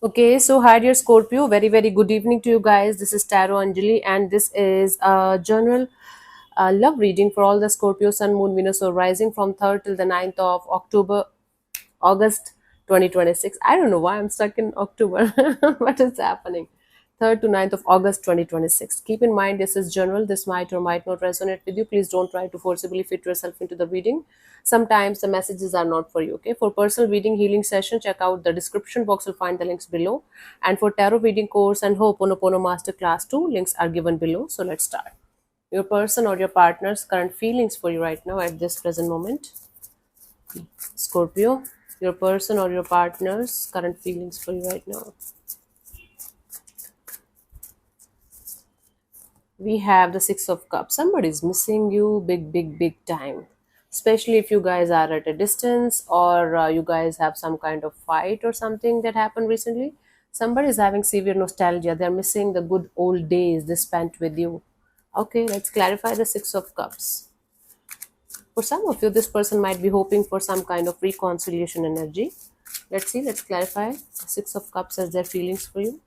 Okay, so hi dear Scorpio, very good evening to you guys. This is Tarot Anjali, and this is a general love reading for all the Scorpio Sun, Moon, Venus, or Rising from 3rd till the 9th of August 2026. I don't know why I'm stuck in October. What is happening? 3rd to 9th of August 2026. Keep in mind this is general. This might or might not resonate with you. Please don't try to forcibly fit yourself into the reading. Sometimes the messages are not for you. Okay. For personal reading healing session, check out the description box. You'll find the links below. And for tarot reading course and Ho'oponopono Master Class 2, links are given below. So let's start. Your person or your partner's current feelings for you right now at this present moment. Scorpio, your person or your partner's current feelings for you right now. We have the Six of Cups. Somebody's missing you big time. Especially if you guys are at a distance or you guys have some kind of fight or something that happened recently. Somebody is having severe nostalgia. They're missing the good old days they spent with you. Okay, let's clarify the Six of Cups. For some of you, this person might be hoping for some kind of reconciliation energy. Let's see, let's clarify. The Six of Cups as their feelings for you.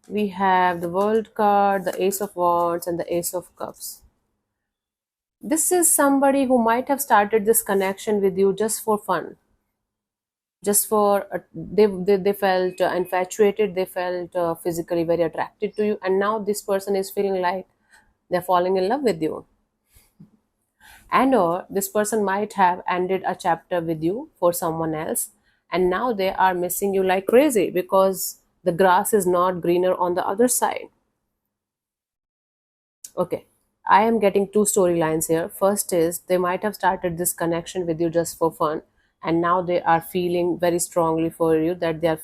We have the World card, the Ace of Wands, and the Ace of Cups. This is somebody who might have started this connection with you just for fun. Just for they felt infatuated, they felt physically very attracted to you, and now this person is feeling like they're falling in love with you. And or this person might have ended a chapter with you for someone else, and now they are missing you like crazy because the grass is not greener on the other side. Okay, I am getting two storylines here. First is they might have started this connection with you just for fun, and now they are feeling very strongly for you that they are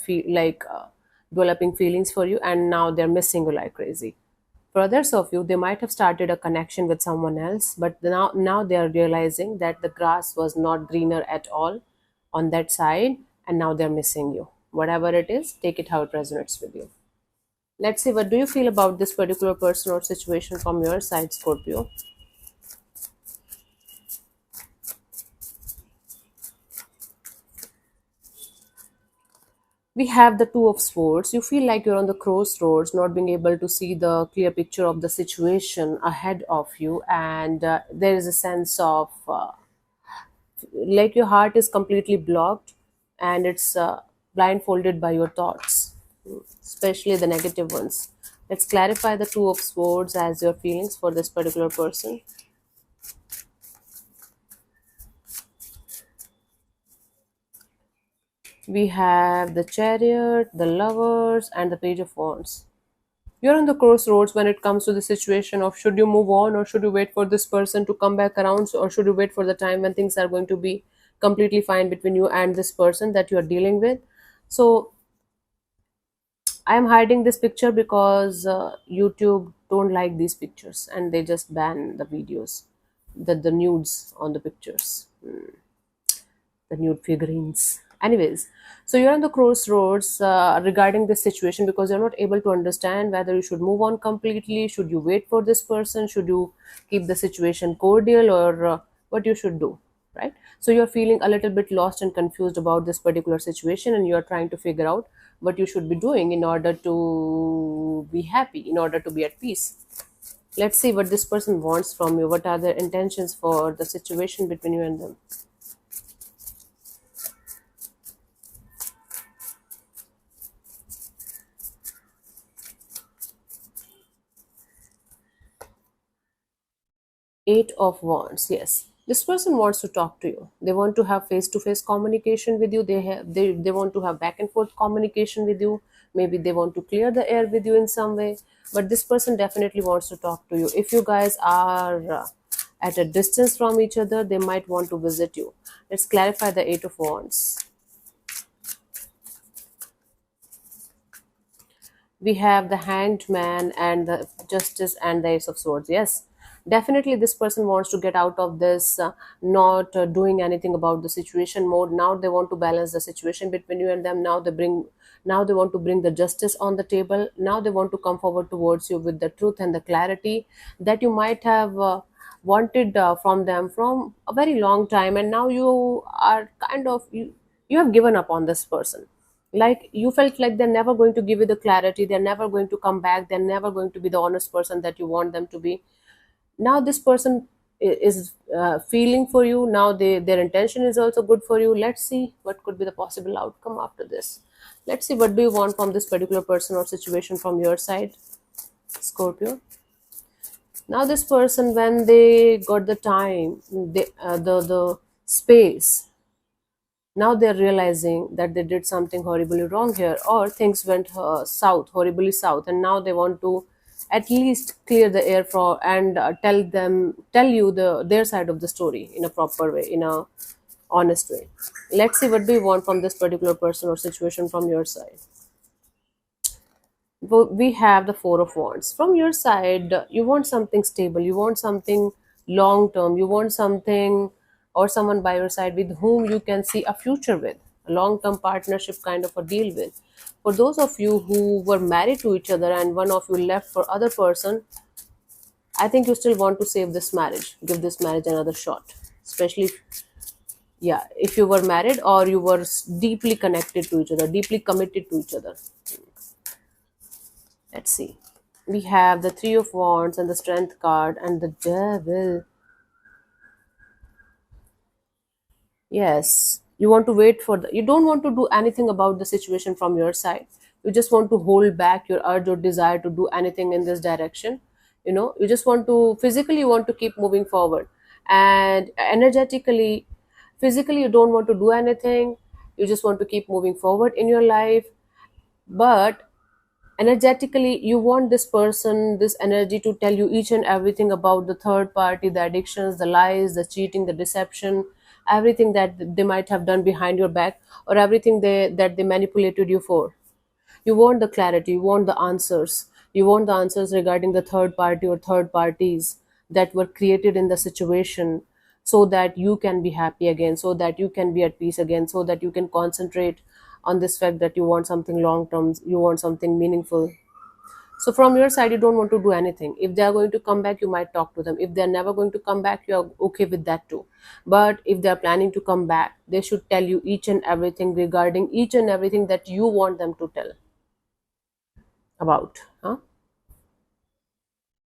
developing feelings for you, and now they're missing you like crazy. For others of you, they might have started a connection with someone else, but now they are realizing that the grass was not greener at all on that side, and now they're missing you. Whatever it is, take it how it resonates with you. Let's see, what do you feel about this particular person or situation from your side, Scorpio? We have the Two of Swords. You feel like you're on the crossroads, not being able to see the clear picture of the situation ahead of you, and there is a sense of like your heart is completely blocked and it's blindfolded by your thoughts, especially the negative ones. Let's clarify the Two of Swords as your feelings for this particular person. We have the Chariot, the Lovers, and the Page of Wands. You're on the crossroads when it comes to the situation of should you move on or should you wait for this person to come back around, or should you wait for the time when things are going to be completely fine between you and this person that you are dealing with. So I am hiding this picture because YouTube don't like these pictures and they just ban the videos, the nudes on the pictures, the nude figurines. Anyways, so you're on the crossroads regarding this situation because you're not able to understand whether you should move on completely, should you wait for this person, should you keep the situation cordial, or what you should do, right? So you're feeling a little bit lost and confused about this particular situation, and you're trying to figure out what you should be doing in order to be happy, in order to be at peace. Let's see what this person wants from you. What are their intentions for the situation between you and them? Eight of Wands. Yes, this person wants to talk to you. They want to have face-to-face communication with you. They want to have back and forth communication with you. Maybe they want to clear the air with you in some way. But this person definitely wants to talk to you. If you guys are at a distance from each other, they might want to visit you. Let's clarify the Eight of Wands. We have the Hanged Man and the Justice and the Ace of Swords. Yes, definitely this person wants to get out of this not doing anything about the situation mode. Now they want to balance the situation between you and them. Now they want to bring the justice on the table. Now they want to come forward towards you with the truth and the clarity that you might have wanted from them from a very long time, and now you are kind of you have given up on this person. Like you felt like they're never going to give you the clarity, they're never going to come back, they're never going to be the honest person that you want them to be. Now this person is feeling for you. Now their intention is also good for you. Let's see what could be the possible outcome after this. Let's see what do you want from this particular person or situation from your side, Scorpio. Now this person, when they got the time, the space, now they're realizing that they did something horribly wrong here, or things went south, horribly south, and now they want to at least clear the air for and tell you their side of the story in a proper way, in a honest way. Let's see what do you want from this particular person or situation from your side. We have the Four of Wands. From your side, you want something stable, you want something long term, you want something or someone by your side with whom you can see a future with, a long term partnership kind of a deal with. For those of you who were married to each other and one of you left for other person, I think you still want to save this marriage, give this marriage another shot, especially yeah, if you were married or you were deeply connected to each other, deeply committed to each other. Let's see. We have the Three of Wands and the Strength card and the Devil. Yes, you want to wait for you don't want to do anything about the situation from your side. You just want to hold back your urge or desire to do anything in this direction. You just want to physically, you want to keep moving forward, and energetically, physically, you don't want to do anything. You just want to keep moving forward in your life, but energetically you want this person, this energy, to tell you each and everything about the third party, the addictions, the lies, the cheating, the deception, everything that they might have done behind your back, or everything that they manipulated you for. You want the clarity, you want the answers, you want the answers regarding the third party or third parties that were created in the situation, so that you can be happy again, so that you can be at peace again, so that you can concentrate on this fact that you want something long term, you want something meaningful. So from your side, you don't want to do anything. If they are going to come back, you might talk to them. If they are never going to come back, you are okay with that too. But if they are planning to come back, they should tell you each and everything regarding each and everything that you want them to tell about, huh?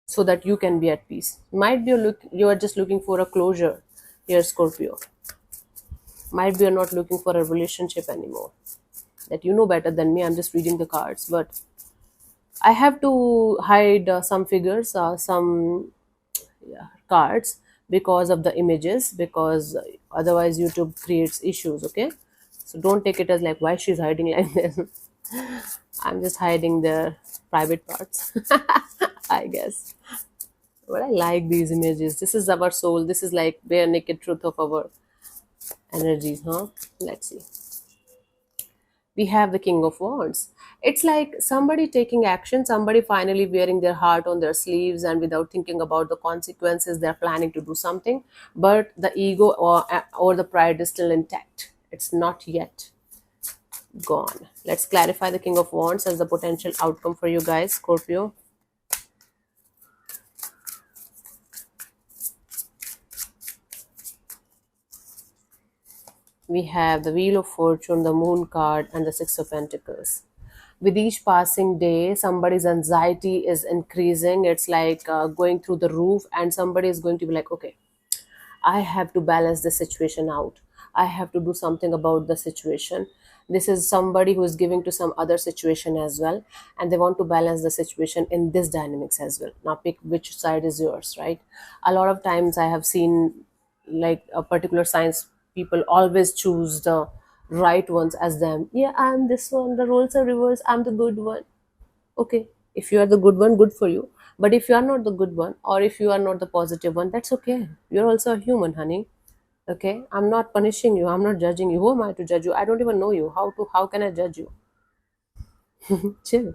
So that you can be at peace. Might be you are just looking for a closure here, Scorpio. Might be you're not looking for a relationship anymore. That you know better than me. I'm just reading the cards, but I have to hide some figures, some cards, because of the images, because otherwise YouTube creates issues. Okay, so don't take it as like why she's hiding like this. I'm just hiding their private parts, I guess. But I like these images. This is our soul. This is like bare naked truth of our energies, huh? Let's see. We have the King of Wands. It's like somebody taking action, somebody finally wearing their heart on their sleeves, and without thinking about the consequences, they're planning to do something. But the ego or the pride is still intact. It's not yet gone. Let's clarify the King of Wands as the potential outcome for you guys, Scorpio. We have the Wheel of Fortune, the Moon card, and the Six of Pentacles. With each passing day, somebody's anxiety is increasing. It's like going through the roof, and somebody is going to be like, okay, I have to balance the situation out. I have to do something about the situation. This is somebody who is giving to some other situation as well, and they want to balance the situation in this dynamics as well. Now, pick which side is yours, right? A lot of times I have seen like a particular science people always choose the right ones as them. Yeah, I'm this one. The roles are reversed. I'm the good one. Okay, if you are the good one, good for you. But if you are not the good one, or if you are not the positive one, that's okay. You're also a human, honey. Okay, I'm not punishing you, I'm not judging you. Who am I to judge you? I don't even know you. How can I judge you? Chill.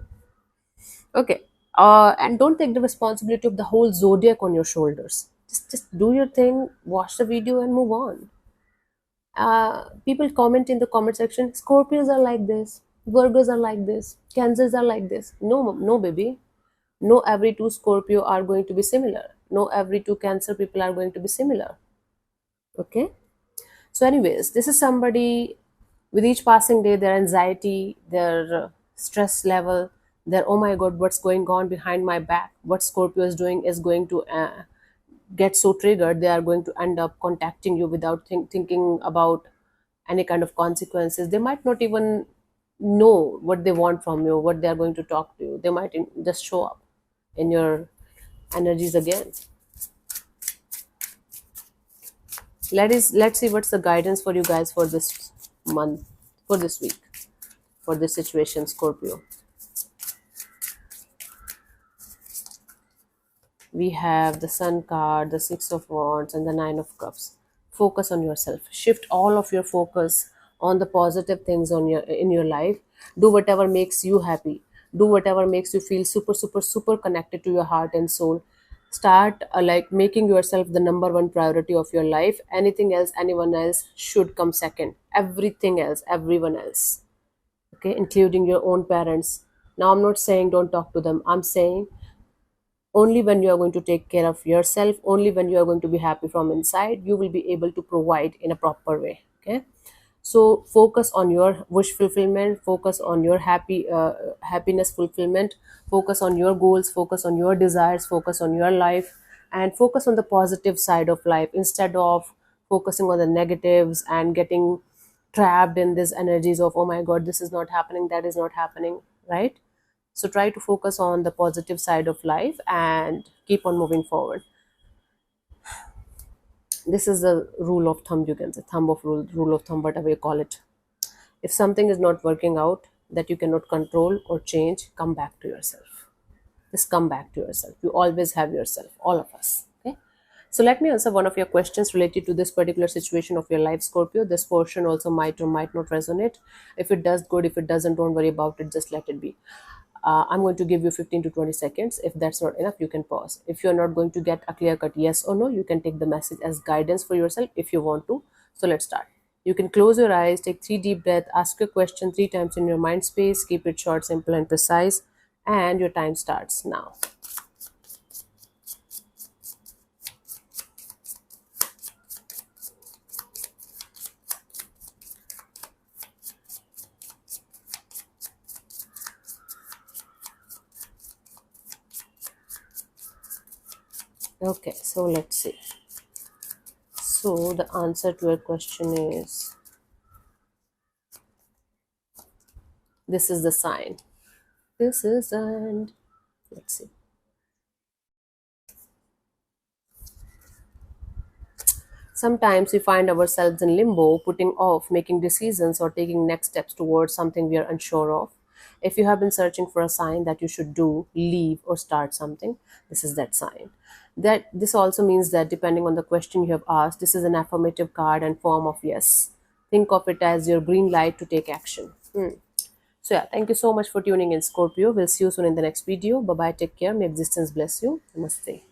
Okay. And don't take the responsibility of the whole zodiac on your shoulders. Just do your thing, watch the video, and move on. People comment in the comment section, Scorpios are like this, Virgos are like this, Cancers are like this. No, no, baby. No, every two Scorpio are going to be similar. no every two Cancer people are going to be similar. Okay. So anyways, this is somebody, with each passing day, their anxiety, their stress level, their oh my god, what's going on behind my back, what Scorpio is doing is going to get so triggered, they are going to end up contacting you without thinking about any kind of consequences. They might not even know what they want from you, what they are going to talk to you. They might just show up in your energies again. Let's see what's the guidance for you guys for this month, for this week, for this situation, Scorpio. We have the Sun card, the Six of Wands, and the Nine of Cups. Focus on yourself. Shift all of your focus on the positive things on your in your life. Do whatever makes you happy. Do whatever makes you feel super, super, super connected to your heart and soul. Start like making yourself the number one priority of your life. Anything else, anyone else should come second. Everything else, everyone else. Okay, including your own parents. Now, I'm not saying don't talk to them. I'm saying only when you are going to take care of yourself, only when you are going to be happy from inside, you will be able to provide in a proper way. Okay, so focus on your wish fulfillment, focus on your happiness fulfillment, focus on your goals, focus on your desires, focus on your life, and focus on the positive side of life instead of focusing on the negatives and getting trapped in these energies of oh my god, this is not happening, that is not happening, right? So try to focus on the positive side of life and keep on moving forward. This is the rule of thumb, you can say, rule of thumb, whatever you call it. If something is not working out that you cannot control or change, come back to yourself. Just come back to yourself. You always have yourself, all of us. Okay. So let me answer one of your questions related to this particular situation of your life, Scorpio. This portion also might or might not resonate. If it does, good. If it doesn't, don't worry about it. Just let it be. I'm going to give you 15 to 20 seconds. If that's not enough, you can pause. If you're not going to get a clear cut yes or no, you can take the message as guidance for yourself if you want to. So let's start. You can close your eyes, take 3 deep breaths, ask your question 3 times in your mind space, keep it short, simple, and precise, and your time starts now. Okay, so let's see. So the answer to your question is this is the sign. This is and let's see. Sometimes we find ourselves in limbo, putting off making decisions or taking next steps towards something we are unsure of. If you have been searching for a sign that you should do, leave, or start something, this is that sign. That this also means that depending on the question you have asked, this is an affirmative card and form of yes. Think of it as your green light to take action. So yeah, thank you so much for tuning in, Scorpio. We'll see you soon in the next video. Bye bye. Take care. May existence bless you. Namaste.